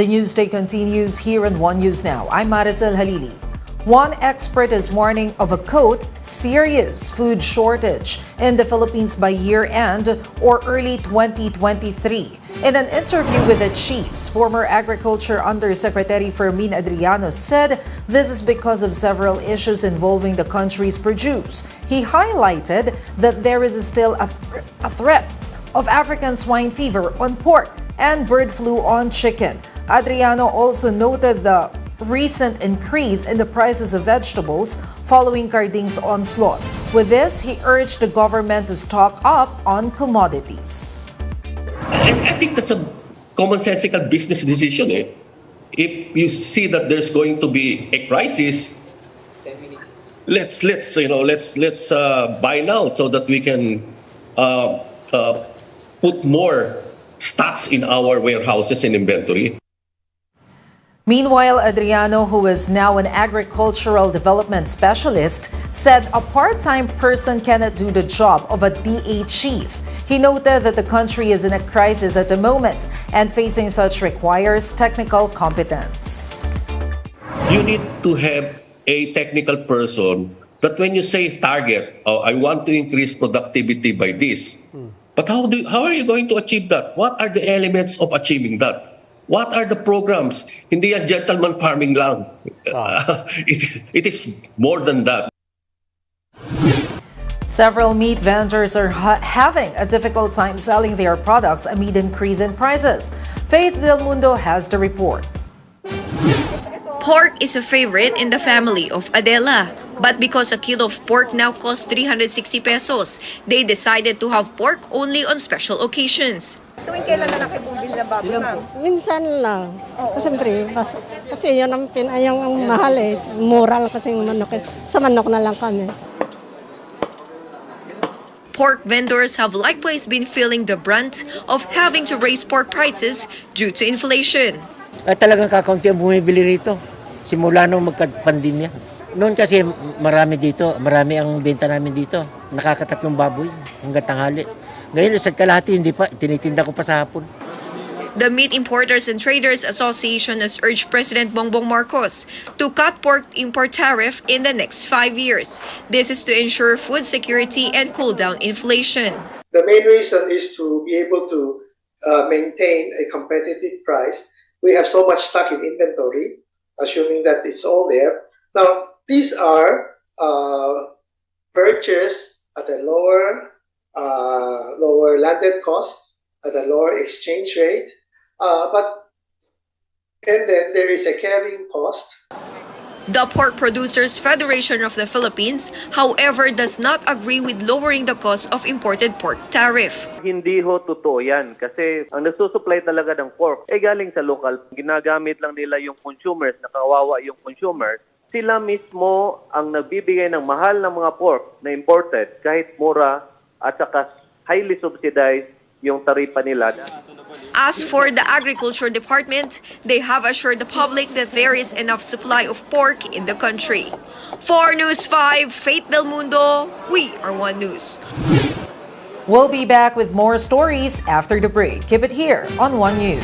The Newsday continues here on One News Now. I'm Maricel Halili. One expert is warning of a, quote, serious food shortage in the Philippines by year-end or early 2023. In an interview with the Chiefs, former Agriculture Undersecretary Fermin Adriano said this is because of several issues involving the country's produce. He highlighted that there is still a threat of African swine fever on pork and bird flu on chicken. Adriano also noted the recent increase in the prices of vegetables following Carding's onslaught. With this, he urged the government to stock up on commodities. I think that's a commonsensical business decision. If you see that there's going to be a crisis, let's buy now so that we can put more stocks in our warehouses and inventory. Meanwhile, Adriano, who is now an agricultural development specialist, said a part-time person cannot do the job of a DA chief. He noted that the country is in a crisis at the moment and facing such requires technical competence. You need to have a technical person that when you say target, I want to increase productivity by this. But how are you going to achieve that? What are the elements of achieving that? What are the programs? Hindi yan gentleman farming lang. It is more than that. Several meat vendors are having a difficult time selling their products amid increase in prices. Faith Del Mundo has the report. Pork is a favorite in the family of Adela. But because a kilo of pork now costs 360 pesos, they decided to have pork only on special occasions. Tuwing kailan na nakibumbil na baboy, ma'am? Minsan lang. Siyempre, kasi yun ang mahal eh. Mura lang kasi yung manok. Sa manok na lang kami. Pork vendors have likewise been feeling the brunt of having to raise pork prices due to inflation. Talagang kakaunti ang bumibili rito. Simula nung magka-pandemya. Noon kasi marami ang benta namin dito. Nakakatatlong baboy hanggang tanghali. Ngayon, sa kalahati, hindi pa. Tinitinda ko pa sa hapon. The Meat Importers and Traders Association has urged President Bongbong Marcos to cut pork import tariff in the next 5 years. This is to ensure food security and cool down inflation. The main reason is to be able to maintain a competitive price. We have so much stock in inventory, assuming that it's all there. Now, these are purchased at a lower landed cost, at a lower exchange rate, and then there is a carrying cost. The Pork Producers Federation of the Philippines, however, does not agree with lowering the cost of imported pork tariff. Hindi ho totoo yan kasi ang nagsusupply talaga ng pork galing sa local. Ginagamit lang nila yung consumers, nakawawa yung consumers. Sila mismo ang nagbibigay ng mahal ng mga pork na imported kahit mura at saka highly subsidized yung taripa nila. As for the Agriculture Department, they have assured the public that there is enough supply of pork in the country. For News 5, Faith Del Mundo, we are One News. We'll be back with more stories after the break. Keep it here on One News.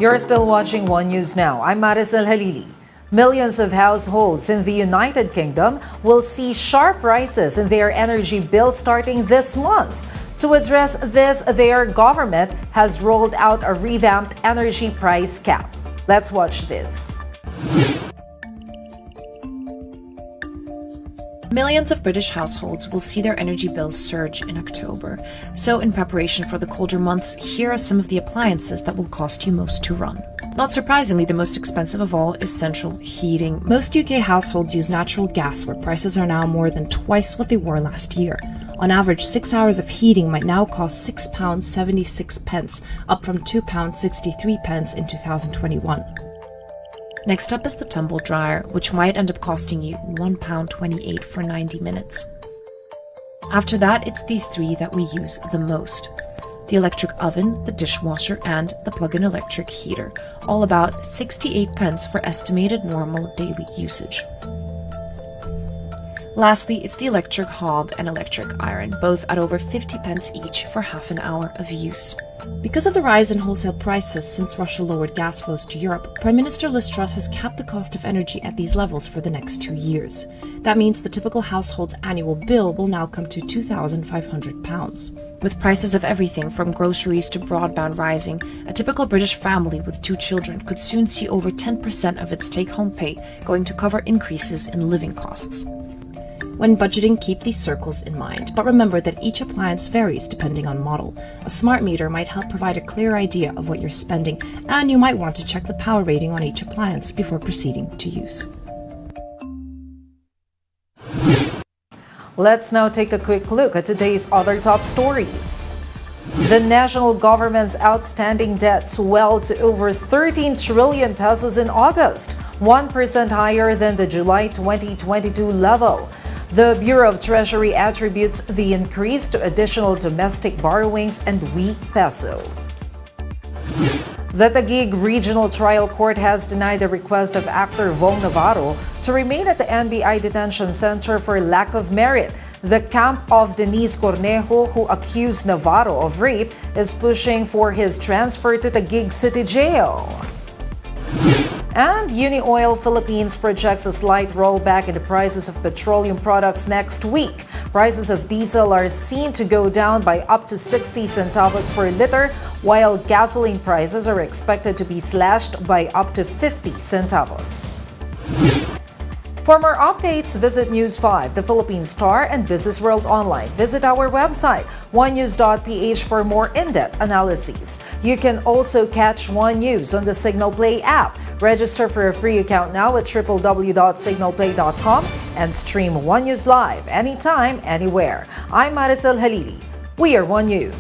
You're still watching One News Now. I'm Maricel Halili. Millions of households in the United Kingdom will see sharp rises in their energy bills starting this month. To address this, their government has rolled out a revamped energy price cap. Let's watch this. Millions of British households will see their energy bills surge in October. So, in preparation for the colder months, here are some of the appliances that will cost you most to run. Not surprisingly, the most expensive of all is central heating. Most UK households use natural gas, where prices are now more than twice what they were last year. On average, 6 hours of heating might now cost £6.76, up from £2.63 in 2021. Next up is the tumble dryer, which might end up costing you £1.28 for 90 minutes. After that, it's these three that we use the most: the electric oven, the dishwasher, and the plug-in electric heater, all about 68p for estimated normal daily usage. Lastly, it's the electric hob and electric iron, both at over 50p each for half an hour of use. Because of the rise in wholesale prices since Russia lowered gas flows to Europe, Prime Minister Liz Truss has capped the cost of energy at these levels for the next 2 years. That means the typical household's annual bill will now come to £2,500. With prices of everything from groceries to broadband rising, a typical British family with 2 children could soon see over 10% of its take-home pay going to cover increases in living costs. When budgeting, keep these circles in mind, but remember that each appliance varies depending on model. A smart meter might help provide a clear idea of what you're spending, and you might want to check the power rating on each appliance before proceeding to use. Let's now take a quick look at today's other top stories. The national government's outstanding debt swelled to over 13 trillion pesos in August, 1% higher than the July 2022 level. The Bureau of Treasury attributes the increase to additional domestic borrowings and weak peso. The Taguig Regional Trial Court has denied the request of actor Vong Navarro to remain at the NBI Detention Center for lack of merit. The camp of Denise Cornejo, who accused Navarro of rape, is pushing for his transfer to Taguig City Jail. And UniOil Philippines projects a slight rollback in the prices of petroleum products next week. Prices of diesel are seen to go down by up to 60 centavos per liter, while gasoline prices are expected to be slashed by up to 50 centavos. For more updates, visit News 5, the Philippine Star, and Business World Online. Visit our website, onenews.ph, for more in-depth analyses. You can also catch One News on the Signal Play app. Register for a free account now at www.signalplay.com and stream One News live anytime, anywhere. I'm Maricel Halili. We are One News.